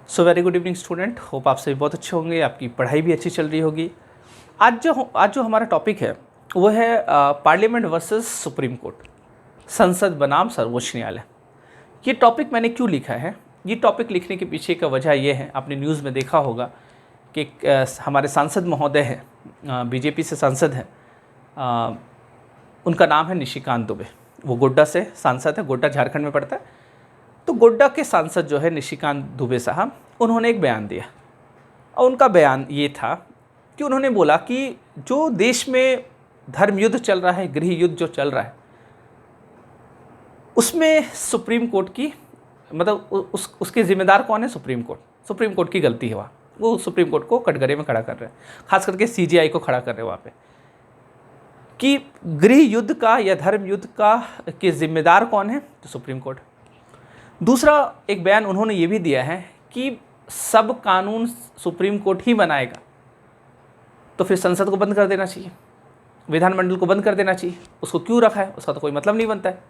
So very good evening student, hope आप सभी बहुत अच्छे होंगे, आपकी पढ़ाई भी अच्छी चल रही होगी। आज जो हमारा टॉपिक है वो है पार्लियामेंट वर्सेस सुप्रीम कोर्ट, संसद बनाम सर्वोच्च न्यायालय। ये टॉपिक मैंने क्यों लिखा है? ये टॉपिक लिखने के पीछे का वजह ये है, आपने न्यूज़ में देखा होगा कि हमारे सांसद महोदय हैं, बीजेपी से सांसद हैं, उनका नाम है निशिकांत दुबे। वो गोड्डा से सांसद है, गोड्डा झारखंड में पड़ता है। तो गोड्डा के सांसद जो है निशिकांत दुबे साहब, उन्होंने एक बयान दिया और उनका बयान ये था कि उन्होंने बोला कि जो देश में धर्म युद्ध चल रहा है, गृह युद्ध जो चल रहा है, उसमें सुप्रीम कोर्ट की मतलब उसके जिम्मेदार कौन है? Supreme court. सुप्रीम कोर्ट की गलती है वहाँ, वो सुप्रीम कोर्ट को कटघरे में खड़ा कर रहे हैं, खास करके सीजीआई को खड़ा कर रहे हैं वहाँ पे, कि गृह युद्ध का या धर्म युद्ध का के जिम्मेदार कौन है? तो सुप्रीम कोर्ट। दूसरा एक बयान उन्होंने ये भी दिया है कि सब कानून सुप्रीम कोर्ट ही बनाएगा, तो फिर संसद को बंद कर देना चाहिए, विधानमंडल को बंद कर देना चाहिए। उसको क्यों रखा है? उसका तो कोई मतलब नहीं बनता है।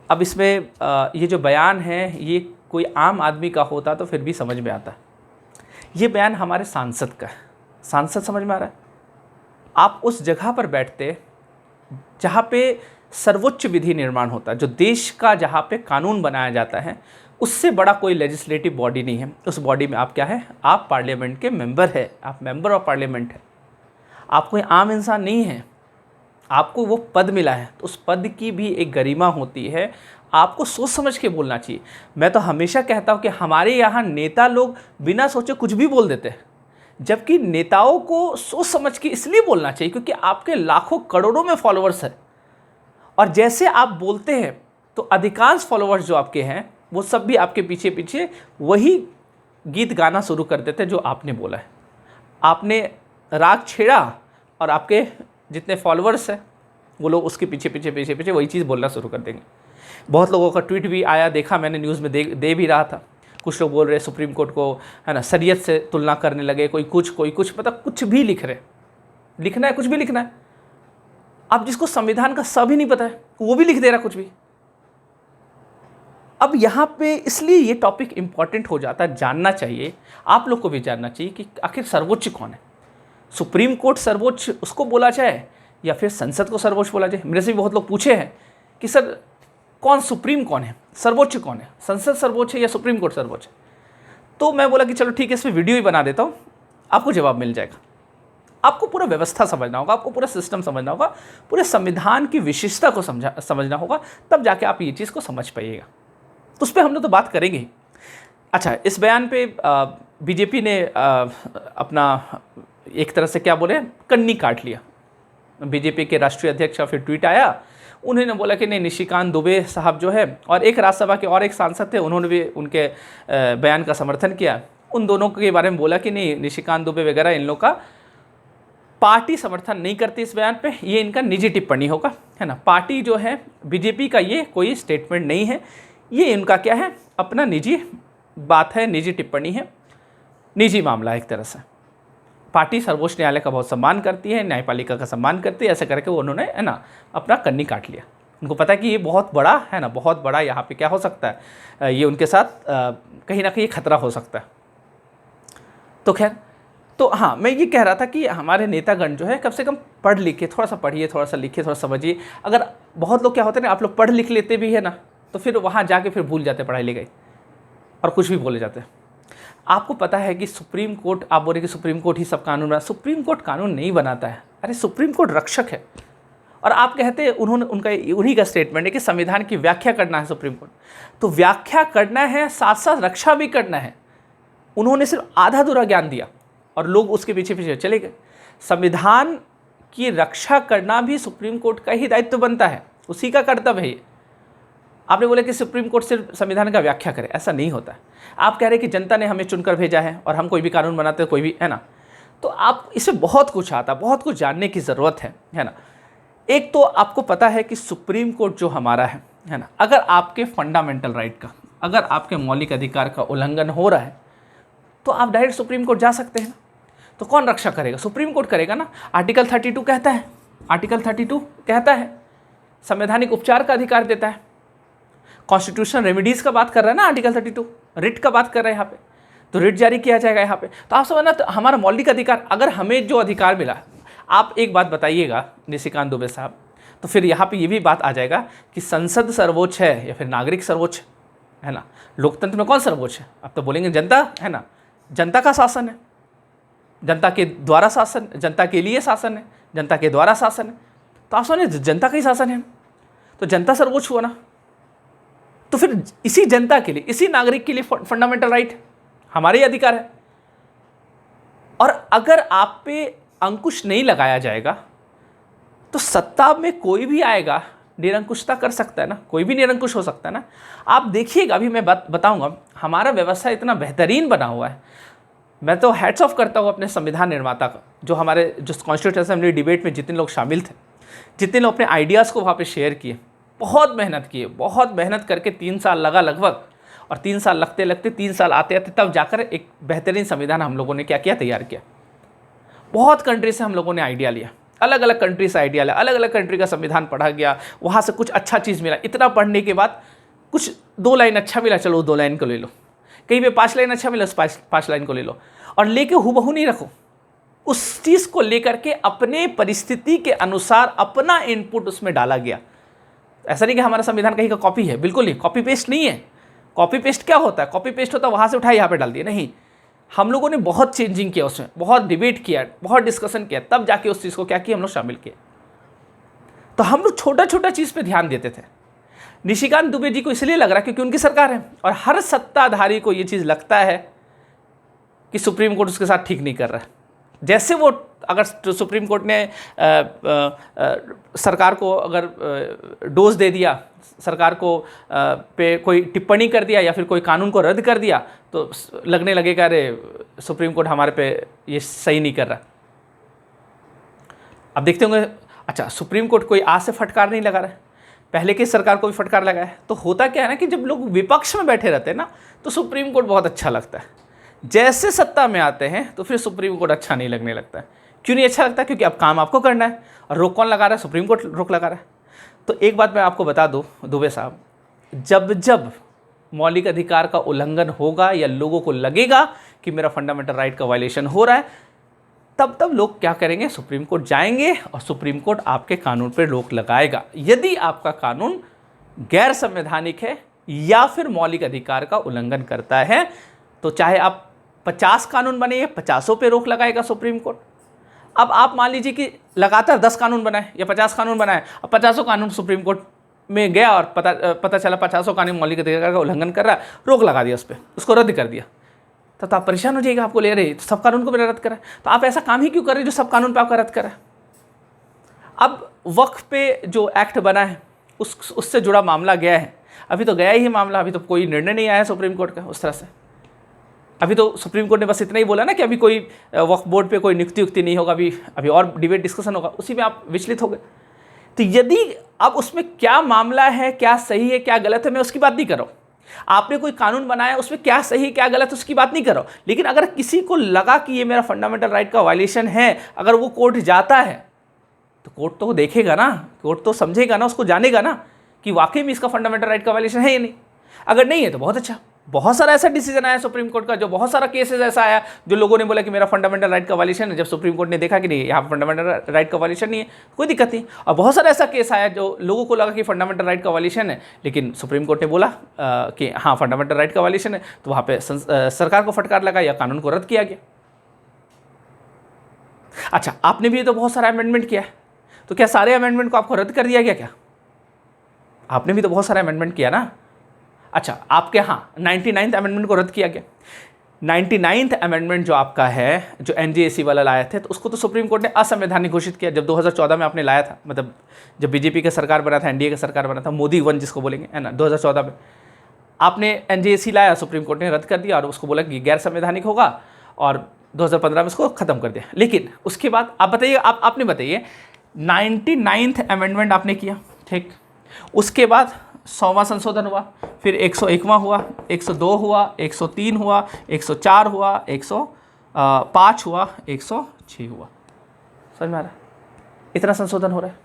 अब इसमें ये जो बयान है, ये कोई आम आदमी का होता तो फिर भी समझ में आता। ये बयान हमारे सांसद का है, सांसद समझ में आ रहा है। आप उस जगह पर बैठते जहाँ पे सर्वोच्च विधि निर्माण होता है, जो देश का जहाँ पे कानून बनाया जाता है, उससे बड़ा कोई लेजिस्लेटिव बॉडी नहीं है। उस बॉडी में आप क्या है? आप पार्लियामेंट के मेंबर है, आप मेंबर ऑफ पार्लियामेंट है, आप कोई आम इंसान नहीं है। आपको वो पद मिला है तो उस पद की भी एक गरिमा होती है, आपको सोच समझ के बोलना चाहिए। मैं तो हमेशा कहता हूँ कि हमारे यहाँ नेता लोग बिना सोचे कुछ भी बोल देते हैं, जबकि नेताओं को सोच समझ के इसलिए बोलना चाहिए क्योंकि आपके लाखों करोड़ों में फॉलोअर्स हैं, और जैसे आप बोलते हैं तो अधिकांश फॉलोअर्स जो आपके हैं वो सब भी आपके पीछे पीछे वही गीत गाना शुरू कर देते हैं जो आपने बोला है। आपने राग छेड़ा और आपके जितने फॉलोअर्स हैं वो लोग उसके पीछे पीछे पीछे पीछे वही चीज़ बोलना शुरू कर देंगे। बहुत लोगों का ट्वीट भी आया, देखा मैंने, न्यूज़ में दे भी रहा था। कुछ लोग बोल रहे सुप्रीम कोर्ट को, है ना, शरीयत से तुलना करने लगे, कोई कुछ मतलब कुछ भी लिख रहे। लिखना है, कुछ भी लिखना है। अब जिसको संविधान का स भी नहीं पता है वो भी लिख दे रहा कुछ भी। अब यहाँ पे इसलिए ये टॉपिक इंपॉर्टेंट हो जाता है, जानना चाहिए, आप लोग को भी जानना चाहिए कि आखिर सर्वोच्च कौन है। सुप्रीम कोर्ट सर्वोच्च उसको बोला जाए या फिर संसद को सर्वोच्च बोला जाए? मेरे से भी बहुत लोग पूछे हैं कि सर कौन सुप्रीम कौन है, सर्वोच्च कौन है, संसद सर्वोच्च है या सुप्रीम कोर्ट सर्वोच्च है? तो मैं बोला कि चलो ठीक है, इस पर वीडियो ही बना देता हूँ, आपको जवाब मिल जाएगा। आपको पूरा व्यवस्था समझना होगा, आपको पूरा सिस्टम समझना होगा, पूरे संविधान की विशेषता को समझना होगा, तब जाके आप ये चीज़ को समझ पाइएगा। तो उस पर हम लोग तो बात करेंगे ही। अच्छा, इस बयान पे बीजेपी ने अपना एक तरह से क्या बोले, कन्नी काट लिया। बीजेपी के राष्ट्रीय अध्यक्ष का फिर ट्वीट आया, उन्होंने बोला कि नहीं, निशिकांत दुबे साहब जो है, और एक राज्यसभा के और एक सांसद थे, उन्होंने भी उनके बयान का समर्थन किया। उन दोनों के बारे में बोला कि नहीं, निशिकांत दुबे वगैरह इन लोग का पार्टी समर्थन नहीं करती इस बयान पे, ये इनका निजी टिप्पणी होगा, है ना। पार्टी जो है बीजेपी का ये कोई स्टेटमेंट नहीं है, ये इनका क्या है, अपना निजी बात है, निजी टिप्पणी है, निजी मामला है एक तरह से। पार्टी सर्वोच्च न्यायालय का बहुत सम्मान करती है, न्यायपालिका का सम्मान करती है, ऐसा करके उन्होंने, है ना, अपना कन्नी काट लिया। उनको पता है कि ये बहुत बड़ा है ना, बहुत बड़ा यहाँ पे क्या हो सकता है, ये उनके साथ कहीं ना कहीं खतरा हो सकता है। तो खैर, तो हाँ, मैं ये कह रहा था कि हमारे नेतागण जो है कम से कम पढ़ लिखे, थोड़ा सा पढ़िए, थोड़ा सा लिखिए, थोड़ा समझिए। अगर बहुत लोग क्या होते हैं ना, आप लोग पढ़ लिख लेते भी है ना, तो फिर वहाँ जाके फिर भूल जाते पढ़ाई लिखाई और कुछ भी बोले जाते हैं। आपको पता है कि सुप्रीम कोर्ट, आप बोले कि सुप्रीम कोर्ट ही सब कानून बना, सुप्रीम कोर्ट कानून नहीं बनाता है। अरे सुप्रीम कोर्ट रक्षक है, और आप कहते हैं, उन्हीं का स्टेटमेंट है कि संविधान की व्याख्या करना है सुप्रीम कोर्ट। तो व्याख्या करना है, साथ साथ रक्षा भी करना है। उन्होंने सिर्फ आधा अधूरा ज्ञान दिया और लोग उसके पीछे पीछे चले गए। संविधान की रक्षा करना भी सुप्रीम कोर्ट का ही दायित्व बनता है, उसी का कर्तव्य है। आपने बोला कि सुप्रीम कोर्ट सिर्फ संविधान का व्याख्या करे, ऐसा नहीं होता है। आप कह रहे हैं कि जनता ने हमें चुनकर भेजा है और हम कोई भी कानून बनाते हैं, कोई भी, है ना। तो आप इसमें बहुत कुछ आता, बहुत कुछ जानने की ज़रूरत है ना। एक तो आपको पता है कि सुप्रीम कोर्ट जो हमारा है ना, अगर आपके फंडामेंटल राइट का, अगर आपके मौलिक अधिकार का उल्लंघन हो रहा है तो आप डायरेक्ट सुप्रीम कोर्ट जा सकते हैं ना। तो कौन रक्षा करेगा? सुप्रीम कोर्ट करेगा ना। आर्टिकल 32 कहता है, आर्टिकल 32 कहता है संवैधानिक उपचार का अधिकार देता है। कॉन्स्टिट्यूशनल रेमिडीज़ का बात कर रहा है ना आर्टिकल 32, रिट का बात कर रहे हैं यहाँ पे, तो रिट जारी किया जाएगा यहाँ पे। तो आप समझना, तो हमारा मौलिक अधिकार, अगर हमें जो अधिकार मिला, आप एक बात बताइएगा निशिकांत दुबे साहब, तो फिर यहाँ पे ये भी बात आ जाएगा कि संसद सर्वोच्च है या फिर नागरिक सर्वोच्च है ना। लोकतंत्र में कौन सर्वोच्च है? आप तो बोलेंगे जनता है ना, जनता का शासन है, जनता के द्वारा शासन, जनता के लिए शासन है, जनता के द्वारा शासन है। तो आप समझे जनता का ही शासन है, तो जनता सर्वोच्च हुआ ना। तो फिर इसी जनता के लिए, इसी नागरिक के लिए फंडामेंटल राइट हमारे ही अधिकार है। और अगर आप पे अंकुश नहीं लगाया जाएगा तो सत्ता में कोई भी आएगा निरंकुशता कर सकता है ना, कोई भी निरंकुश हो सकता है ना। आप देखिएगा, अभी मैं बताऊंगा, हमारा व्यवस्था इतना बेहतरीन बना हुआ है। मैं तो हैट्स ऑफ करता हूँ अपने संविधान निर्माता का, जो हमारे जो कॉन्स्टिट्यूशन असेंबली डिबेट में जितने लोग शामिल थे, जितने लोग अपने आइडियाज़ को वहाँ पे शेयर किए, बहुत मेहनत किए, बहुत मेहनत करके 3 साल लगा लगभग, और 3 साल लगते लगते 3 साल आते आते तब जाकर एक बेहतरीन संविधान हम लोगों ने क्या किया, तैयार किया। बहुत कंट्री से हम लोगों ने आइडिया लिया, अलग अलग कंट्री से आइडिया लिया, अलग अलग कंट्री का संविधान पढ़ा गया, वहाँ से कुछ अच्छा चीज़ मिला। इतना पढ़ने के बाद कुछ 2 लाइन अच्छा मिला, चलो 2 लाइन को ले लो, कहीं पे 5 लाइन अच्छा मिला, 5 लाइन को ले लो, और लेके हूबहू नहीं रखो। उस चीज़ को लेकर के अपने परिस्थिति के अनुसार अपना इनपुट उसमें डाला गया। ऐसा नहीं कि हमारा संविधान कहीं का कॉपी है, बिल्कुल नहीं, कॉपी पेस्ट नहीं है। कॉपी पेस्ट क्या होता है? कॉपी पेस्ट होता है वहाँ से उठाया यहाँ पे डाल दिया, नहीं। हम लोगों ने बहुत चेंजिंग किया उसमें, बहुत डिबेट किया, बहुत डिस्कशन किया, तब जाके उस चीज़ को क्या किया, हम लोग शामिल किए। तो हम लोग छोटा छोटा चीज़ पे ध्यान देते थे। निशिकांत दुबे जी को इसलिए लग रहा है क्योंकि उनकी सरकार है, और हर सत्ताधारी को ये चीज़ लगता है कि सुप्रीम कोर्ट उसके साथ ठीक नहीं कर रहा है। जैसे वो अगर सुप्रीम कोर्ट ने सरकार को अगर डोज दे दिया, सरकार को पे कोई टिप्पणी कर दिया या फिर कोई कानून को रद्द कर दिया, तो लगने लगेगा अरे सुप्रीम कोर्ट हमारे पे ये सही नहीं कर रहा। अब देखते होंगे, अच्छा सुप्रीम कोर्ट कोई आज से फटकार नहीं लगा रहा है, पहले की सरकार को भी फटकार लगा है। तो होता क्या है ना कि जब लोग विपक्ष में बैठे रहते हैं ना, तो सुप्रीम कोर्ट बहुत अच्छा लगता है। जैसे सत्ता में आते हैं तो फिर सुप्रीम कोर्ट अच्छा नहीं लगने लगता है। क्यों नहीं अच्छा लगता? क्योंकि अब काम आपको करना है, और रोक कौन लगा रहा है? सुप्रीम कोर्ट रोक लगा रहा है। तो एक बात मैं आपको बता दूं दुबे साहब, जब जब मौलिक अधिकार का उल्लंघन होगा या लोगों को लगेगा कि मेरा फंडामेंटल राइट का वायलेशन हो रहा है, तब तब लोग क्या करेंगे? सुप्रीम कोर्ट जाएंगे और सुप्रीम कोर्ट आपके कानून पर रोक लगाएगा। यदि आपका कानून गैर संवैधानिक है या फिर मौलिक अधिकार का उल्लंघन करता है, तो चाहे आप 50 कानून बनाइए, 50 पे रोक लगाएगा सुप्रीम कोर्ट। अब आप मान लीजिए कि लगातार 10 कानून बनाए या 50 कानून बनाए, अब 50 कानून सुप्रीम कोर्ट में गया और पता चला 50 कानून मौलिक अधिकार का उल्लंघन कर रहा है, रोक लगा दिया उस पर, उसको रद्द कर दिया। तो आप परेशान हो जाइएगा, आपको ले रहे तो सब कानून को मेरा रद्द करा। तो आप ऐसा काम ही क्यों कर रहे हैं जो सब कानून पे आपका रद्द करा? अब वक्फ पे जो एक्ट बना है उससे जुड़ा मामला गया है, अभी तो गया ही मामला, अभी तो कोई निर्णय नहीं आया सुप्रीम कोर्ट का उस तरह से। अभी तो सुप्रीम कोर्ट ने बस इतना ही बोला ना कि अभी कोई वक्फ बोर्ड पे कोई नियुक्ति उक्ति नहीं होगा, अभी और डिबेट डिस्कशन होगा, उसी में आप विचलित हो गए। तो यदि अब उसमें क्या मामला है, क्या सही है क्या गलत है, मैं उसकी बात नहीं कर रहा हूँ। आपने कोई कानून बनाया, उसमें क्या सही क्या गलत उसकी बात नहीं कर रहा हूँ। लेकिन अगर किसी को लगा कि ये मेरा फंडामेंटल राइट का वायलेशन है, अगर वो कोर्ट जाता है तो कोर्ट तो देखेगा ना, कोर्ट तो समझेगा ना, उसको जानेगा ना कि वाकई में इसका फंडामेंटल राइट का वायलेशन है या नहीं। अगर नहीं है तो बहुत अच्छा। बहुत सारा ऐसा डिसीजन आया सुप्रीम कोर्ट का, जो बहुत सारा केसेस ऐसा आया जो लोगों ने बोला कि मेरा फंडामेंटल राइट का वायलेशन है, जब सुप्रीम कोर्ट ने देखा कि नहीं यहाँ फंडामेंटल राइट का वायलेशन नहीं है, कोई दिक्कत नहीं। और बहुत सारा ऐसा केस आया जो लोगों को लगा कि फंडामेंटल राइट का वायलेशन है, लेकिन सुप्रीम कोर्ट ने बोला कि हाँ फंडामेंटल राइट का वायलेशन है, तो वहाँ पे सरकार को फटकार लगा या कानून को रद्द किया गया। अच्छा, आपने भी तो बहुत सारा अमेंडमेंट किया है, तो क्या सारे अमेंडमेंट को आपको रद्द कर दिया गया क्या? आपने भी तो बहुत सारा अमेंडमेंट किया ना। अच्छा, आपके हाँ 99th अमेंडमेंट को रद्द किया गया। 99th अमेंडमेंट जो आपका है, जो NJAC वाला लाए थे, तो उसको तो सुप्रीम कोर्ट ने असंवैधानिक घोषित किया जब 2014 में आपने लाया था। मतलब जब बीजेपी का सरकार बना था, NDA का सरकार बना था, मोदी 1 जिसको बोलेंगे, है ना, 2014 में आपने NJAC लाया, सुप्रीम कोर्ट ने रद्द कर दिया और उसको बोला कि गैर संवैधानिक होगा, और 2015 में उसको ख़त्म कर दिया। लेकिन उसके बाद आप बताइए, आपने बताइए 99th अमेंडमेंट आपने किया, ठीक, उसके बाद 100वां संशोधन हुआ, फिर 101वां हुआ, 102 हुआ, 103 हुआ, 104 हुआ, 105 हुआ, 106 हुआ। समझ में आ रहा है? इतना संशोधन हो रहा है।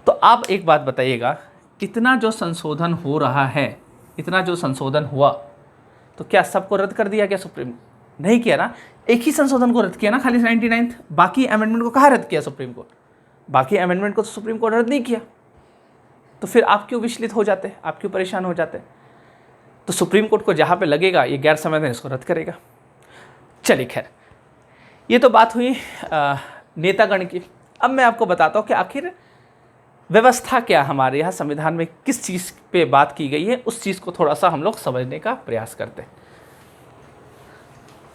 तो आप एक बात बताइएगा इतना जो संशोधन हो रहा है, इतना जो संशोधन हुआ, तो क्या सबको रद्द कर दिया क्या सुप्रीम? नहीं किया ना, एक ही संशोधन को रद्द किया ना, खाली 99, बाकी अमेंडमेंट को कहाँ रद्द किया सुप्रीम कोर्ट? बाकी अमेंडमेंट को तो सुप्रीम कोर्ट रद्द नहीं किया। तो फिर आप क्यों विचलित हो जाते, आप क्यों परेशान हो जाते? तो सुप्रीम कोर्ट को जहाँ पे लगेगा ये गैर संवैधानिक, इसको रद्द करेगा। चलिए खैर, ये तो बात हुई नेतागण की। अब मैं आपको बताता हूँ कि आखिर व्यवस्था क्या हमारे यहाँ संविधान में किस चीज़ पे बात की गई है, उस चीज़ को थोड़ा सा हम लोग समझने का प्रयास करते हैं।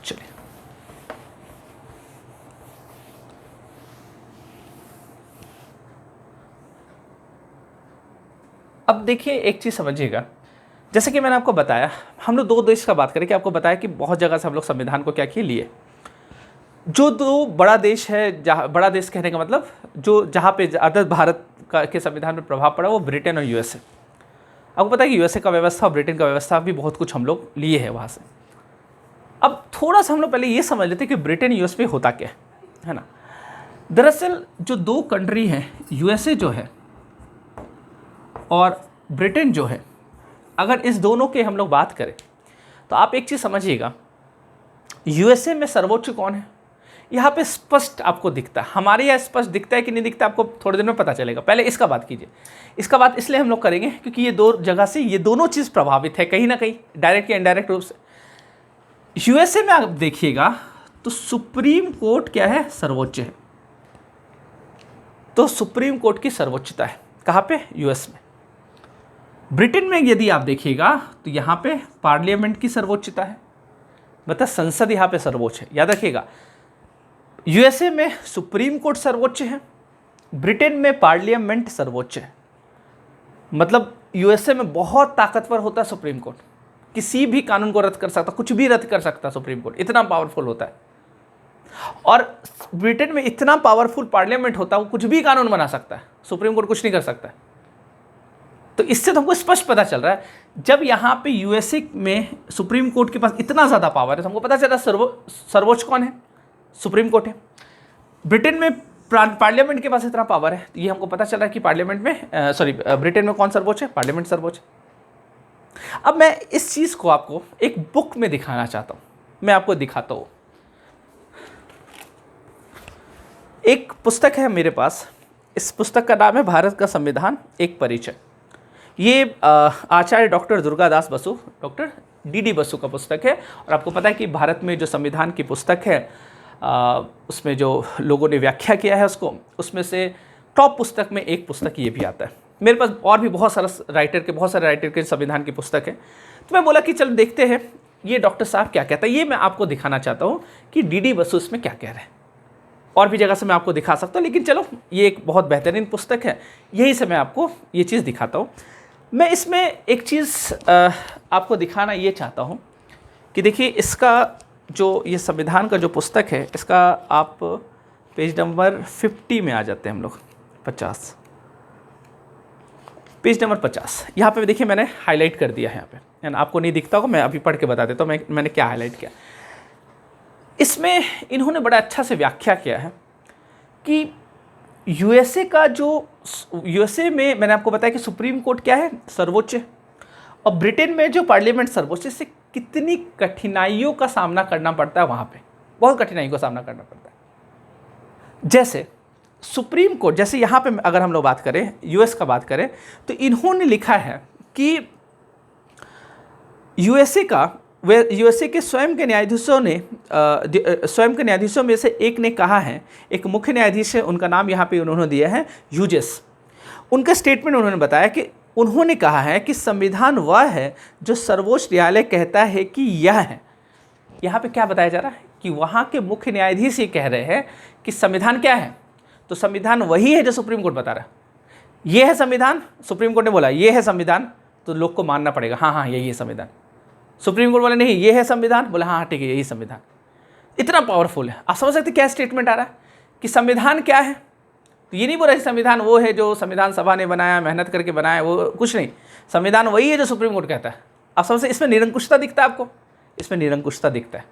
चलिए, अब देखिए एक चीज़ समझिएगा, जैसे कि मैंने आपको बताया, हम लोग दो देश का बात करें कि आपको बताया कि बहुत जगह से हम लोग संविधान को क्या किए लिए। जो दो बड़ा देश है, जहाँ बड़ा देश कहने का मतलब जो जहाँ पे ज़्यादा भारत का के संविधान पर प्रभाव पड़ा, वो ब्रिटेन और यूएसए। आपको पता है कि यूएसए का व्यवस्था और ब्रिटेन का व्यवस्था भी बहुत कुछ हम लोग लिए हैं वहाँ से। अब थोड़ा सा हम लोग पहले ये समझ लेते हैं कि ब्रिटेन यूएस में होता क्या है ना। दरअसल जो दो कंट्री हैं, यूएसए जो है और ब्रिटेन जो है, अगर इस दोनों के हम लोग बात करें तो आप एक चीज़ समझिएगा, यूएसए में सर्वोच्च कौन है यहाँ पे स्पष्ट आपको दिखता है। हमारे यहाँ स्पष्ट दिखता है कि नहीं दिखता, आपको थोड़े दिन में पता चलेगा। पहले इसका बात कीजिए। इसका बात इसलिए हम लोग करेंगे क्योंकि ये दो जगह से ये दोनों चीज़ प्रभावित है कहीं ना कहीं, डायरेक्ट या इनडायरेक्ट रूप से। यूएसए में आप देखिएगा तो सुप्रीम कोर्ट क्या है, सर्वोच्च है। तो सुप्रीम कोर्ट की सर्वोच्चता है कहाँ पे, यूएस में। ब्रिटेन में यदि आप देखिएगा तो यहाँ पे पार्लियामेंट की सर्वोच्चता है, मतलब संसद यहाँ पे सर्वोच्च है। याद रखिएगा, यूएसए में सुप्रीम कोर्ट सर्वोच्च है, ब्रिटेन में पार्लियामेंट सर्वोच्च है। मतलब यूएसए में बहुत ताकतवर होता है सुप्रीम कोर्ट, किसी भी कानून को रद्द कर सकता, कुछ भी रद्द कर सकता सुप्रीम कोर्ट, इतना पावरफुल होता है। और ब्रिटेन में इतना पावरफुल पार्लियामेंट होता है, वो कुछ भी कानून बना सकता है, सुप्रीम कोर्ट कुछ नहीं कर सकता है। तो इससे तो हमको स्पष्ट पता चल रहा है, जब यहाँ पे यूएसए में सुप्रीम कोर्ट के पास इतना ज़्यादा पावर है तो हमको पता चल रहा है सर्वोच्च कौन है, सुप्रीम कोर्ट है। ब्रिटेन में पार्लियामेंट के पास इतना पावर है, तो ये हमको पता चल रहा है कि पार्लियामेंट में ब्रिटेन में कौन सर्वोच्च है, पार्लियामेंट सर्वोच्च। अब मैं इस चीज़ को आपको एक बुक में दिखाना चाहता हूँ, मैं आपको दिखाता हूँ। एक पुस्तक है मेरे पास, इस पुस्तक का नाम है भारत का संविधान एक परिचय। ये आचार्य doctor Durgadas Basu, doctor D Basu का पुस्तक है। और आपको पता है कि भारत में जो संविधान की पुस्तक है, उसमें जो लोगों ने व्याख्या किया है उसको, उसमें से टॉप पुस्तक में एक पुस्तक ये भी आता है। मेरे पास और भी बहुत सारे राइटर के संविधान की पुस्तक है। तो मैं बोला कि चल देखते हैं ये डॉक्टर साहब क्या कहता है। ये मैं आपको दिखाना चाहता हूँ कि डी बसु इसमें क्या कह रहे हैं। और भी जगह से मैं आपको दिखा सकता हूँ, लेकिन चलो ये एक बहुत बेहतरीन पुस्तक है, यहीं से मैं आपको ये चीज़ दिखाता हूँ। मैं इसमें एक चीज़ आपको दिखाना ये चाहता हूँ कि देखिए, इसका जो ये संविधान का जो पुस्तक है, इसका आप पेज नंबर 50 में आ जाते हैं हम लोग, 50, पेज नंबर 50। यहाँ पे देखिए मैंने हाईलाइट कर दिया है, यहाँ पे है ना, आपको नहीं दिखता होगा, मैं अभी पढ़ के बता देता हूँ मैंने क्या हाईलाइट किया। इसमें इन्होंने बड़ा अच्छा से व्याख्या किया है कि यूएसए का जो, यूएसए में मैंने आपको बताया कि सुप्रीम कोर्ट क्या है, सर्वोच्च है, और ब्रिटेन में जो पार्लियामेंट सर्वोच्च है, से कितनी कठिनाइयों का सामना करना पड़ता है वहाँ पे, बहुत कठिनाइयों का सामना करना पड़ता है। जैसे सुप्रीम कोर्ट, जैसे यहाँ पे अगर हम लोग बात करें, यूएस का बात करें, तो इन्होंने लिखा है कि यूएसए के स्वयं के न्यायाधीशों में से एक ने कहा है, एक मुख्य न्यायाधीश है, उनका नाम यहाँ पे उन्होंने दिया है ह्यूजेस। उनका स्टेटमेंट उन्होंने बताया कि उन्होंने कहा है कि संविधान वह है जो सर्वोच्च न्यायालय कहता है कि यह है। यहाँ पे क्या बताया जा रहा है कि वहाँ के मुख्य न्यायाधीश ये कह रहे हैं कि संविधान क्या है, तो संविधान वही है जो सुप्रीम कोर्ट बता रहा है। ये है संविधान, सुप्रीम कोर्ट ने बोला ये है संविधान, तो लोग को मानना पड़ेगा, हाँ यही है संविधान। सुप्रीम कोर्ट बोला नहीं ये है संविधान, बोला हाँ ठीक है यही संविधान। इतना पावरफुल है। आप समझ सकते क्या स्टेटमेंट आ रहा है कि संविधान क्या है। तो ये नहीं बोला कि संविधान वो है जो संविधान सभा ने बनाया, मेहनत करके बनाया, वो कुछ नहीं, संविधान वही है जो सुप्रीम कोर्ट कहता है। आप समझ सकते, इसमें निरंकुशता दिखता है आपको, इसमें निरंकुशता दिखता है।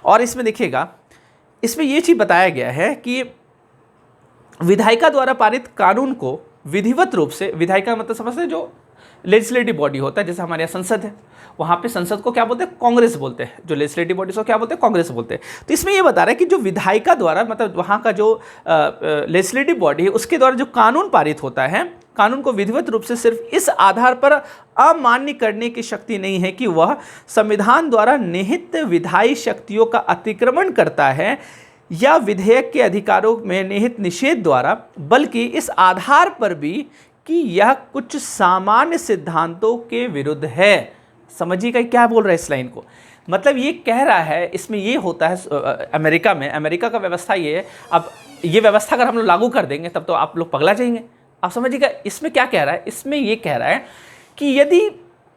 और इसमें देखिएगा, इसमें ये चीज़ बताया गया है कि विधायिका द्वारा पारित कानून को विधिवत रूप से, विधायिका मतलब समझते हैं जो लेजिस्लेटिव बॉडी होता है, जैसे हमारे यहाँ संसद है, वहाँ पे संसद को क्या बोलते हैं, कांग्रेस बोलते हैं, जो लेजिस्लेटिव बॉडी को क्या बोलते हैं, कांग्रेस बोलते हैं। तो इसमें ये बता रहा है कि जो विधायिका द्वारा, मतलब वहाँ का जो लेजिस्लेटिव बॉडी है उसके द्वारा जो कानून पारित होता है, कानून को विधिवत रूप से सिर्फ इस आधार पर अमान्य करने की शक्ति नहीं है कि वह संविधान द्वारा निहित विधायी शक्तियों का अतिक्रमण करता है या विधेयक के अधिकारों में निहित निषेध द्वारा, बल्कि इस आधार पर भी कि यह कुछ सामान्य सिद्धांतों के विरुद्ध है। समझिएगा क्या बोल रहा है इस लाइन को, मतलब ये कह रहा है, इसमें ये होता है अमेरिका में, अमेरिका का व्यवस्था ये है। अब ये व्यवस्था अगर हम लोग लागू कर देंगे तब तो आप लोग पगला जाएंगे। आप समझिएगा इसमें क्या कह रहा है, इसमें ये कह रहा है कि यदि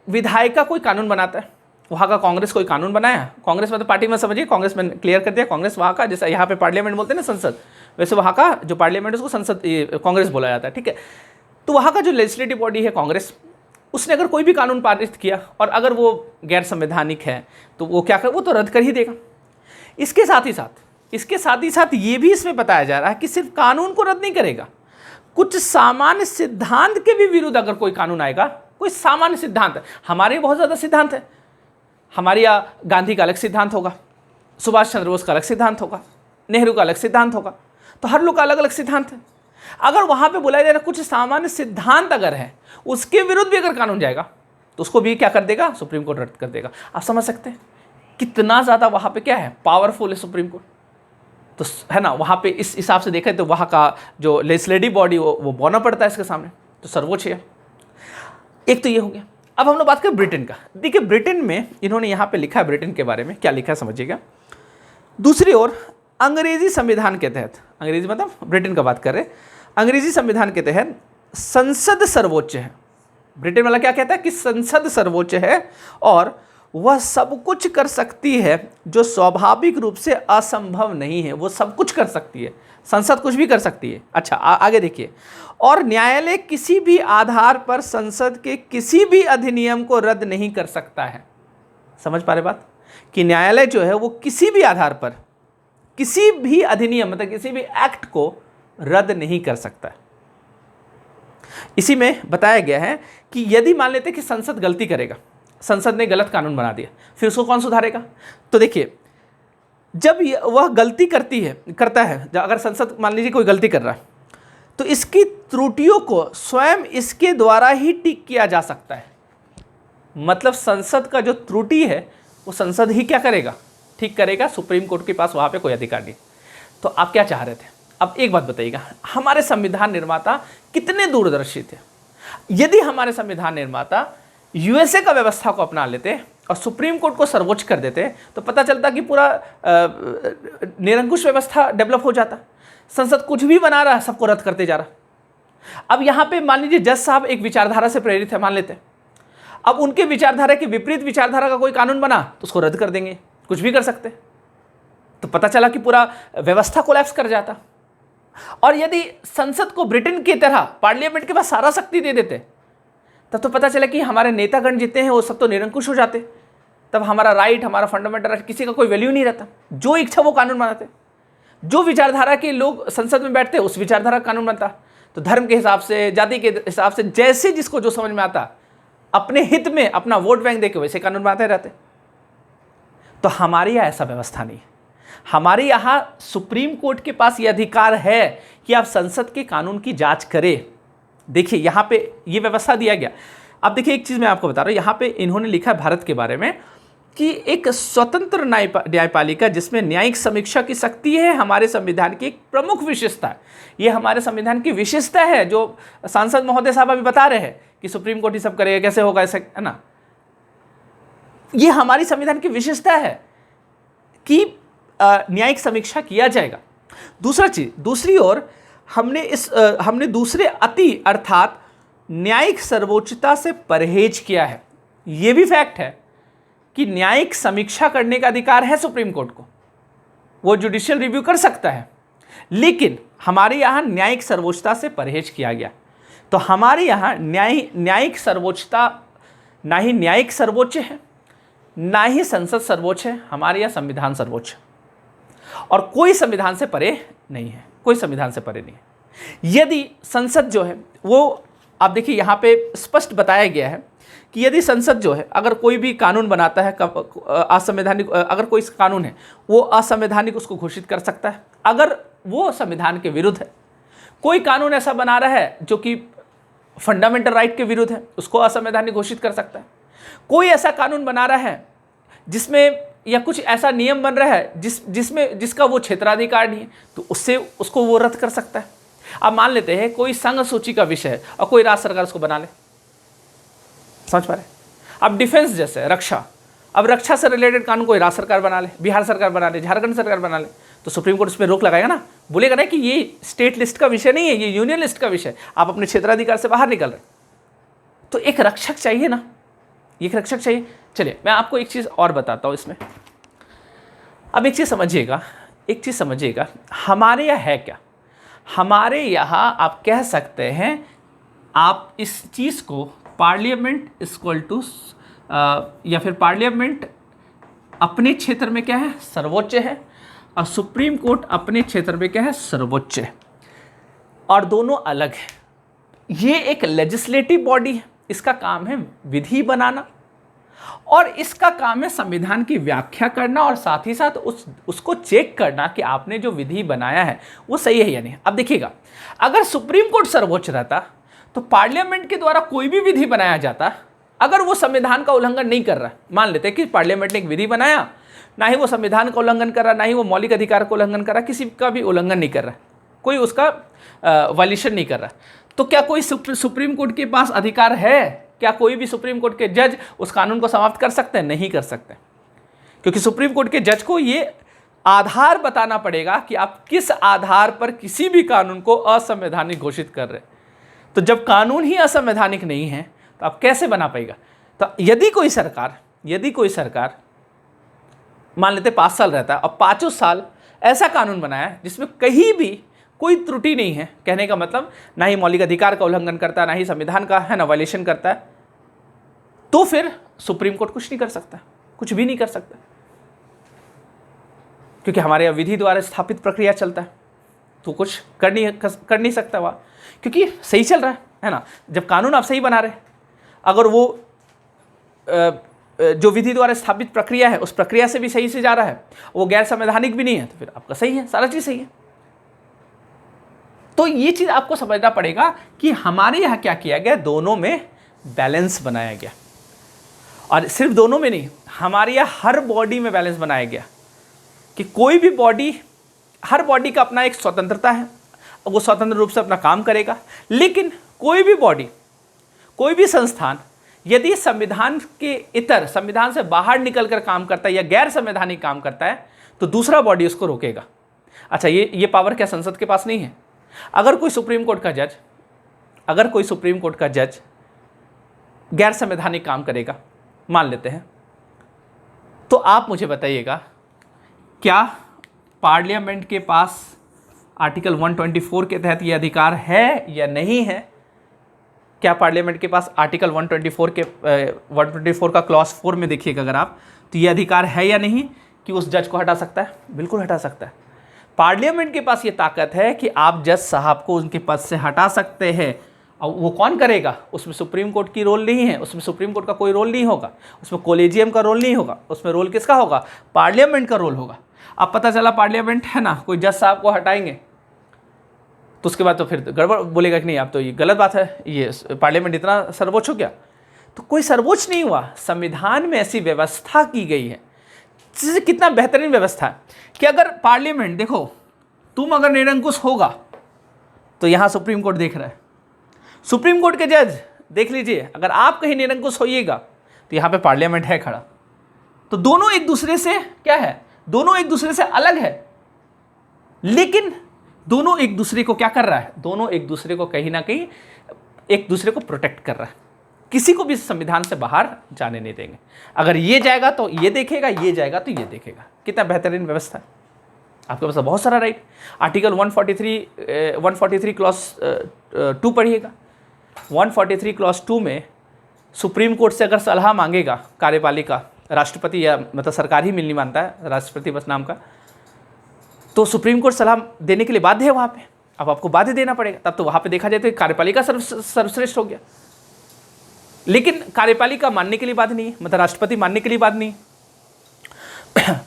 विधायिका कोई कानून बनाता है, वहाँ का कांग्रेस कोई कानून बनाया, कांग्रेस मतलब पार्टी में समझिए, कांग्रेस में क्लियर कर दिया, कांग्रेस वहाँ का, जैसे यहाँ पे पार्लियामेंट बोलते हैं ना संसद, वैसे वहाँ का जो पार्लियामेंट है उसको संसद कांग्रेस बोला जाता है, ठीक है। तो वहाँ का जो लेजिस्लेटिव बॉडी है कांग्रेस, उसने अगर कोई भी कानून पारित किया और अगर वो गैर संवैधानिक है तो वो क्या कर, वो तो रद्द कर ही देगा। इसके साथ ही साथ ये भी इसमें बताया जा रहा है कि सिर्फ कानून को रद्द नहीं करेगा, कुछ सामान्य सिद्धांत के भी विरुद्ध अगर कोई कानून आएगा, कोई सामान्य सिद्धांत, हमारे बहुत ज़्यादा सिद्धांत है, हमारे यहाँ गांधी का अलग सिद्धांत होगा, सुभाष चंद्र बोस का अलग सिद्धांत होगा, नेहरू का अलग सिद्धांत होगा, तो हर लोग का अलग अलग सिद्धांत है। अगर वहाँ पे बोला जाए कुछ सामान्य सिद्धांत अगर है, उसके विरुद्ध भी अगर कानून जाएगा तो उसको भी क्या कर देगा, सुप्रीम कोर्ट रद्द कर देगा। आप समझ सकते हैं कितना ज़्यादा वहाँ पे क्या है, पावरफुल है सुप्रीम कोर्ट, तो है ना। वहाँ पे इस हिसाब से देखा तो वहाँ का जो लेजिस्लेटिव बॉडी वो बौना पड़ता है इसके सामने, तो सर्वोच्च है। एक तो ये हो गया। अब हम लोग बात करें ब्रिटेन का। देखिए ब्रिटेन में इन्होंने यहाँ पे लिखा है, ब्रिटेन के बारे में क्या लिखा है समझिएगा। दूसरी ओर अंग्रेजी संविधान के तहत, अंग्रेजी मतलब ब्रिटेन का बात कर रहे हैं, अंग्रेजी संविधान के तहत संसद सर्वोच्च है। ब्रिटेन वाला क्या कहता है कि संसद सर्वोच्च है और वह सब कुछ कर सकती है जो स्वाभाविक रूप से असंभव नहीं है। वो सब कुछ कर सकती है, संसद कुछ भी कर सकती है। अच्छा आगे देखिए, और न्यायालय किसी भी आधार पर संसद के किसी भी अधिनियम को रद्द नहीं कर सकता है। समझ पा रहे बात, कि न्यायालय जो है वो किसी भी आधार पर किसी भी अधिनियम मतलब किसी भी एक्ट को रद्द नहीं कर सकता है। इसी में बताया गया है कि यदि मान लेते कि संसद गलती करेगा, संसद ने गलत कानून बना दिया, फिर उसको कौन सुधारेगा। तो देखिए जब वह गलती करता है, अगर संसद मान लीजिए कोई गलती कर रहा है तो इसकी त्रुटियों को स्वयं इसके द्वारा ही ठीक किया जा सकता है। मतलब संसद का जो त्रुटि है वो संसद ही क्या करेगा, ठीक करेगा, सुप्रीम कोर्ट के पास वहाँ पे कोई अधिकार नहीं। तो आप क्या चाह रहे थे, अब एक बात बताइएगा, हमारे संविधान निर्माता कितने दूरदर्शी थे। यदि हमारे संविधान निर्माता यूएसए का व्यवस्था को अपना लेते और सुप्रीम कोर्ट को सर्वोच्च कर देते तो पता चलता कि पूरा निरंकुश व्यवस्था डेवलप हो जाता। संसद कुछ भी बना रहा है, सबको रद्द करते जा रहा। अब यहाँ पे मान लीजिए जज साहब एक विचारधारा से प्रेरित है, मान लेते, अब उनके विचारधारा के विपरीत विचारधारा का कोई कानून बना तो उसको रद्द कर देंगे, कुछ भी कर सकते। तो पता चला कि पूरा व्यवस्था कोलैप्स कर जाता। और यदि संसद को ब्रिटेन की तरह पार्लियामेंट के पास सारा शक्ति दे देते तब तो पता चला कि हमारे नेतागण जितने हैं वो सब तो निरंकुश हो जाते। तब हमारा राइट, हमारा फंडामेंटल राइट, किसी का कोई वैल्यू नहीं रहता। जो इच्छा वो कानून बनाते, जो विचारधारा के लोग संसद में बैठते उस विचारधारा का कानून बनता। तो धर्म के हिसाब से, जाति के हिसाब से, जैसे जिसको जो समझ में आता, अपने हित में अपना वोट बैंक देके वैसे कानून बनाते रहते। तो हमारे यहाँ ऐसा व्यवस्था नहीं है। हमारे यहाँ सुप्रीम कोर्ट के पास ये अधिकार है कि आप संसद के कानून की जांच करें। देखिए यहाँ पे ये व्यवस्था दिया गया। अब देखिए एक चीज़ मैं आपको बता रहा हूँ, यहाँ पे इन्होंने लिखा है भारत के बारे में कि एक स्वतंत्र न्यायपालिका जिसमें न्यायिक समीक्षा की शक्ति है हमारे संविधान की एक प्रमुख विशेषता है। ये हमारे संविधान की विशेषता है जो सांसद महोदय साहब अभी बता रहे हैं कि सुप्रीम कोर्ट ही सब करेगा, कैसे होगा ऐसा, है ना। ये हमारी संविधान की विशेषता है कि न्यायिक समीक्षा किया जाएगा। दूसरा चीज, दूसरी ओर हमने दूसरे अति अर्थात न्यायिक सर्वोच्चता से परहेज किया है। यह भी फैक्ट है कि न्यायिक समीक्षा करने का अधिकार है सुप्रीम कोर्ट को, वो जुडिशियल रिव्यू कर सकता है, लेकिन हमारे यहाँ न्यायिक सर्वोच्चता से परहेज किया गया। तो हमारे यहाँ न्यायिक सर्वोच्चता, ना ही न्यायिक सर्वोच्च है ना ही संसद सर्वोच्च है, हमारे यहाँ संविधान सर्वोच्च है। और कोई संविधान से परे नहीं है, कोई संविधान से परे नहीं है। यदि संसद जो है वो, आप देखिए यहाँ पे स्पष्ट बताया गया है कि यदि संसद जो है अगर कोई भी कानून बनाता है असंवैधानिक, अगर कोई कानून है वो असंवैधानिक उसको घोषित कर सकता है। अगर वो संविधान के विरुद्ध है, कोई कानून ऐसा बना रहा है जो कि फंडामेंटल राइट के विरुद्ध है, उसको असंवैधानिक घोषित कर सकता है। कोई ऐसा कानून बना रहा है जिसमें, या कुछ ऐसा नियम बन रहा है जिसका वो क्षेत्राधिकार नहीं है, तो उससे उसको वो रद्द कर सकता है। अब मान लेते हैं कोई संघ सूची का विषय है और कोई राज्य सरकार उसको बना ले, समझ पा रहे? अब डिफेंस जैसे रक्षा, अब रक्षा से रिलेटेड कानून कोई राज्य सरकार बना ले, बिहार सरकार बना ले, झारखंड सरकार बना ले, तो सुप्रीम कोर्ट उस पर रोक लगाएगा ना, बोलेगा ना कि ये स्टेट लिस्ट का विषय नहीं है, ये यूनियन लिस्ट का विषय, आप अपने क्षेत्राधिकार से बाहर निकल रहे। तो एक रक्षक चाहिए ना, एक रक्षक चाहिए। चलिए मैं आपको एक चीज़ और बताता हूँ इसमें। अब एक चीज़ समझिएगा, हमारे यहाँ है क्या? हमारे यहाँ आप कह सकते हैं, आप इस चीज़ को पार्लियामेंट इक्वल टू, या फिर पार्लियामेंट अपने क्षेत्र में क्या है? सर्वोच्च है, और सुप्रीम कोर्ट अपने क्षेत्र में क्या है? सर्वोच्च है, और दोनों अलग है। ये एक लेजिस्लेटिव बॉडी है, इसका काम है विधि बनाना, और इसका काम है संविधान की व्याख्या करना, और साथ ही साथ उसको चेक करना कि आपने जो विधि बनाया है वो सही है या नहीं। अब देखिएगा, अगर सुप्रीम कोर्ट सर्वोच्च रहता तो पार्लियामेंट के द्वारा कोई भी विधि बनाया जाता, अगर वो संविधान का उल्लंघन नहीं कर रहा, मान लेते कि पार्लियामेंट ने एक विधि बनाया, ना ही वो संविधान का उल्लंघन कर रहा, ना ही वो मौलिक अधिकार का उल्लंघन कर रहा, किसी का भी उल्लंघन नहीं कर रहा, कोई उसका वायलेशन नहीं कर रहा, तो क्या कोई सुप्रीम कोर्ट के पास अधिकार है? क्या कोई भी सुप्रीम कोर्ट के जज उस कानून को समाप्त कर सकते हैं? नहीं कर सकते, क्योंकि सुप्रीम कोर्ट के जज को ये आधार बताना पड़ेगा कि आप किस आधार पर किसी भी कानून को असंवैधानिक घोषित कर रहे हैं। तो जब कानून ही असंवैधानिक नहीं है तो आप कैसे बना पाएगा? तो यदि कोई सरकार मान लेते 5 साल रहता है और 5 साल ऐसा कानून बनाया है जिसमें कहीं भी कोई त्रुटि नहीं है, कहने का मतलब ना ही मौलिक अधिकार का उल्लंघन करता है, ना ही संविधान का है ना वायलेशन करता है, तो फिर सुप्रीम कोर्ट कुछ नहीं कर सकता, कुछ भी नहीं कर सकता, क्योंकि हमारे यहाँ विधि द्वारा स्थापित प्रक्रिया चलता है, तो कुछ कर नहीं सकता वह, क्योंकि सही चल रहा है ना। जब कानून आप सही बना रहे, अगर वो जो विधि द्वारा स्थापित प्रक्रिया है उस प्रक्रिया से भी सही से जा रहा है, वो गैर संवैधानिक भी नहीं है, तो फिर आपका सही है, सारा चीज़ सही है। तो ये चीज़ आपको समझना पड़ेगा कि हमारे यहाँ क्या किया गया, दोनों में बैलेंस बनाया गया, और सिर्फ दोनों में नहीं, हमारे यहाँ हर बॉडी में बैलेंस बनाया गया कि कोई भी बॉडी, हर बॉडी का अपना एक स्वतंत्रता है, वो स्वतंत्र रूप से अपना काम करेगा, लेकिन कोई भी बॉडी, कोई भी संस्थान यदि संविधान के इतर, संविधान से बाहर निकलकर काम करता है या गैर संवैधानिक काम करता है, तो दूसरा बॉडी उसको रोकेगा। अच्छा, ये पावर क्या संसद के पास नहीं है? अगर कोई सुप्रीम कोर्ट का जज गैर संवैधानिक काम करेगा, मान लेते हैं, तो आप मुझे बताइएगा, क्या पार्लियामेंट के पास आर्टिकल 124 के तहत ये अधिकार है या नहीं है? क्या पार्लियामेंट के पास आर्टिकल 124 का क्लॉज 4 में देखिएगा अगर आप, तो ये अधिकार है या नहीं कि उस जज को हटा सकता है? बिल्कुल हटा सकता है। पार्लियामेंट के पास ये ताकत है कि आप जज साहब को उनके पद से हटा सकते हैं, और वो कौन करेगा? उसमें सुप्रीम कोर्ट की रोल नहीं है, उसमें सुप्रीम कोर्ट का कोई रोल नहीं होगा, उसमें कोलेजियम का रोल नहीं होगा, उसमें रोल किसका होगा? पार्लियामेंट का रोल होगा। अब पता चला पार्लियामेंट है ना, कोई जज साहब को हटाएंगे, तो उसके बाद तो फिर गड़बड़ बोलेगा कि नहीं, आप तो ये गलत बात है, ये पार्लियामेंट इतना सर्वोच्च हो गया। तो कोई सर्वोच्च नहीं हुआ, संविधान में ऐसी व्यवस्था की गई है। कितना बेहतरीन व्यवस्था है कि अगर पार्लियामेंट, देखो तुम अगर निरंकुश होगा तो यहाँ सुप्रीम कोर्ट देख रहा है, सुप्रीम कोर्ट के जज देख लीजिए, अगर आप कहीं निरंकुश होइएगा तो यहाँ पे पार्लियामेंट है खड़ा, तो दोनों एक दूसरे से क्या है? दोनों एक दूसरे से अलग है, लेकिन दोनों एक दूसरे को क्या कर रहा है? दोनों एक दूसरे को कहीं ना कहीं एक दूसरे को प्रोटेक्ट कर रहा है, किसी को भी संविधान से बाहर जाने नहीं देंगे। अगर ये जाएगा तो ये देखेगा, ये जाएगा तो ये देखेगा। कितना बेहतरीन व्यवस्था है। आपके पास बहुत सारा राइट। आर्टिकल 143 क्लॉज 2 पढ़िएगा। 143 क्लॉज 2 में सुप्रीम कोर्ट से अगर सलाह मांगेगा कार्यपालिका, राष्ट्रपति या मतलब सरकार ही मिलनी मानता है, राष्ट्रपति बस नाम का, तो सुप्रीम कोर्ट सलाह देने के लिए बाध्य है वहाँ पे। अब आपको बाध्य देना पड़ेगा, तब तो वहाँ पे देखा जाए तो कार्यपालिका सर्वश्रेष्ठ हो गया। लेकिन कार्यपालिका मानने के लिए बात नहीं है, मतलब राष्ट्रपति मानने के लिए बात नहीं है।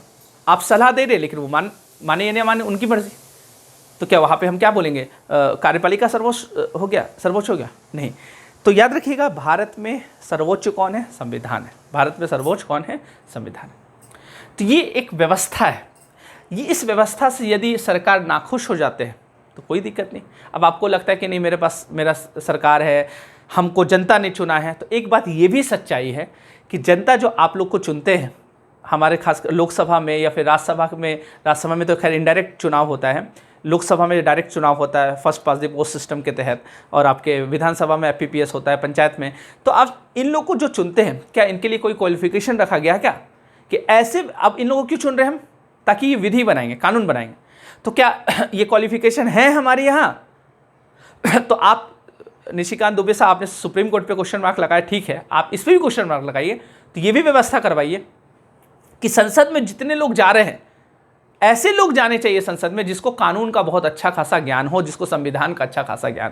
आप सलाह दे रहे लेकिन वो माने या नहीं माने उनकी मर्जी। तो क्या वहाँ पे हम क्या बोलेंगे कार्यपालिका सर्वोच्च हो गया? नहीं। तो याद रखिएगा, भारत में सर्वोच्च कौन है? संविधान है। भारत में सर्वोच्च कौन है? संविधान है। तो ये एक व्यवस्था है। ये इस व्यवस्था से यदि सरकार नाखुश हो जाते हैं तो कोई दिक्कत नहीं। अब आपको लगता है कि नहीं मेरे पास मेरा सरकार है, हमको जनता ने चुना है, तो एक बात ये भी सच्चाई है कि जनता जो आप लोग को चुनते हैं, हमारे खास लोकसभा में या फिर राज्यसभा में तो खैर इनडायरेक्ट चुनाव होता है, लोकसभा में डायरेक्ट चुनाव होता है first pass the post system के तहत, और आपके विधानसभा में FPPS होता है, पंचायत में। तो आप इन लोग को जो चुनते हैं, क्या इनके लिए कोई क्वालिफिकेशन रखा गया क्या कि ऐसे अब इन लोगों को क्यों चुन रहे हैं हम? ताकि ये विधि बनाएंगे, कानून बनाएंगे। तो क्या ये क्वालिफिकेशन है हमारे यहाँ? तो आप निशिकांत दुबे साहब, आपने सुप्रीम कोर्ट पे क्वेश्चन मार्क लगाया, ठीक है, आप इस पर भी क्वेश्चन मार्क लगाइए। तो ये भी व्यवस्था करवाइए कि संसद में जितने लोग जा रहे हैं, ऐसे लोग जाने चाहिए संसद में जिसको कानून का बहुत अच्छा खासा ज्ञान हो, जिसको संविधान का अच्छा खासा ज्ञान।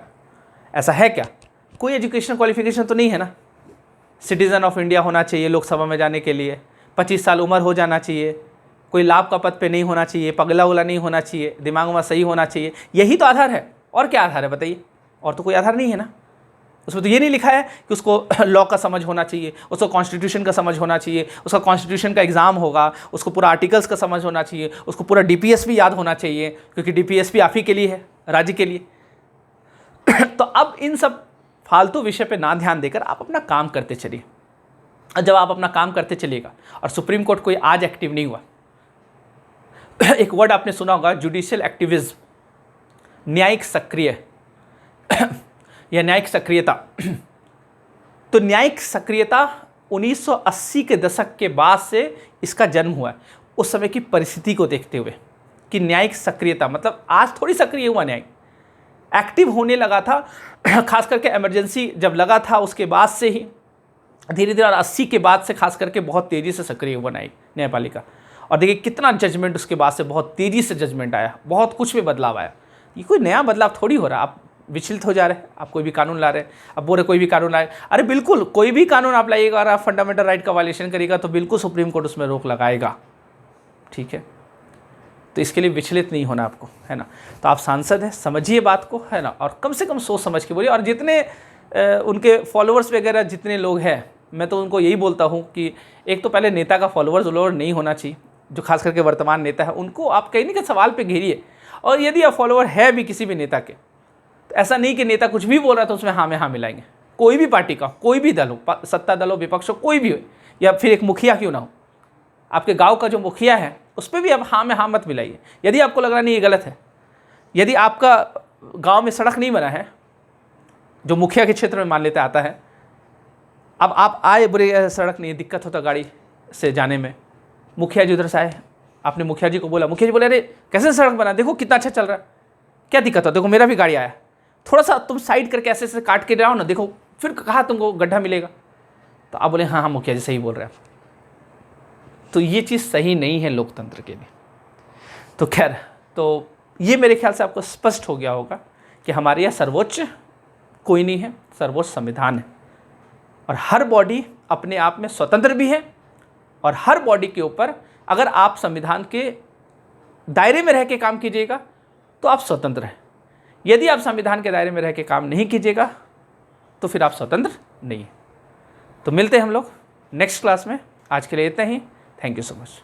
ऐसा है क्या? कोई एजुकेशन क्वालिफिकेशन तो नहीं है ना। सिटीजन ऑफ इंडिया होना चाहिए लोकसभा में जाने के लिए, 25 साल उम्र हो जाना चाहिए, कोई लाभ का पद पे नहीं होना चाहिए, पगला उगला नहीं होना चाहिए, दिमाग में सही होना चाहिए। यही तो आधार है। और क्या आधार है बताइए? और तो कोई आधार नहीं है ना। उसमें तो ये नहीं लिखा है कि उसको लॉ का समझ होना चाहिए, उसको कॉन्स्टिट्यूशन का समझ होना चाहिए, उसका कॉन्स्टिट्यूशन का एग्जाम होगा, उसको पूरा आर्टिकल्स का समझ होना चाहिए, उसको पूरा DPS भी याद होना चाहिए, क्योंकि DPS भी आप ही के लिए है, राज्य के लिए। तो अब इन सब फालतू विषय पे ना ध्यान देकर आप अपना काम करते चलिए। जब आप अपना काम करते चलिएगा, और सुप्रीम कोर्ट कोई आज एक्टिव नहीं हुआ। एक वर्ड आपने सुना होगा, जुडिशियल एक्टिविज्म, न्यायिक सक्रिय या न्यायिक सक्रियता। तो न्यायिक सक्रियता 1980 के दशक के बाद से इसका जन्म हुआ है, उस समय की परिस्थिति को देखते हुए कि न्यायिक सक्रियता मतलब आज थोड़ी सक्रिय हुआ, न्याय एक्टिव होने लगा था, खास करके इमरजेंसी जब लगा था उसके बाद से ही धीरे धीरे, और 80 के बाद से खास करके बहुत तेज़ी से सक्रिय हुआ न्यायपालिका। और देखिए कितना जजमेंट उसके बाद से, बहुत तेज़ी से जजमेंट आया, बहुत कुछ में बदलाव आया। ये कोई नया बदलाव थोड़ी हो रहा। आप विचलित हो जा रहे हैं, आप कोई भी कानून ला रहे हैं, अब बोल रहे कोई भी कानून लाए। अरे बिल्कुल, कोई भी कानून आप लाइएगा और आप फंडामेंटल राइट का वायलेशन करेगा तो बिल्कुल सुप्रीम कोर्ट उसमें रोक लगाएगा, ठीक है। तो इसके लिए विचलित नहीं होना आपको, है ना। तो आप सांसद हैं, समझिए बात को, है ना, और कम से कम सोच समझ के बोलिए। और जितने उनके फॉलोअर्स वगैरह जितने लोग हैं, मैं तो उनको यही बोलता हूँ कि एक तो पहले नेता का फॉलोअर्स नहीं होना चाहिए, जो खास करके वर्तमान नेता है उनको आप कहीं ना कहीं सवाल पे घेरिए। और यदि आप फॉलोअर है भी किसी भी नेता के, तो ऐसा नहीं कि नेता कुछ भी बोल रहा था उसमें हाँ में हाँ मिलाएंगे। कोई भी पार्टी का, कोई भी दल हो, सत्ता दल हो, विपक्ष हो, कोई भी हो, या फिर एक मुखिया क्यों ना हो, आपके गांव का जो मुखिया है उस पर भी आप हाँ में हाँ मत मिलाइए। यदि आपको लग रहा नहीं ये गलत है, यदि आपका गांव में सड़क नहीं बना है, जो मुखिया के क्षेत्र में मान लेते आता है, अब आप आए, बुरे सड़क नहीं है, दिक्कत होता गाड़ी से जाने में, मुखिया जी उधर से आए, आपने मुखिया जी को बोला, मुखिया जी बोले अरे कैसे सड़क बना, देखो कितना अच्छा चल रहा है, क्या दिक्कत है, देखो मेरा भी गाड़ी आया, थोड़ा सा तुम साइड करके ऐसे ऐसे काट के जाओ ना, देखो फिर कहाँ तुमको गड्ढा मिलेगा। तो आप बोले हाँ हाँ मुखिया जी सही बोल रहे हैं। तो ये चीज़ सही नहीं है लोकतंत्र के लिए। तो खैर, तो ये मेरे ख्याल से आपको स्पष्ट हो गया होगा कि हमारे यहाँ सर्वोच्च कोई नहीं है, सर्वोच्च संविधान है। और हर बॉडी अपने आप में स्वतंत्र भी है, और हर बॉडी के ऊपर अगर आप संविधान के दायरे में रह के काम कीजिएगा तो आप स्वतंत्र हैं। यदि आप संविधान के दायरे में रह के काम नहीं कीजिएगा तो फिर आप स्वतंत्र नहीं हैं। तो मिलते हैं हम लोग नेक्स्ट क्लास में। आज के लिए इतना ही। Thank you so much.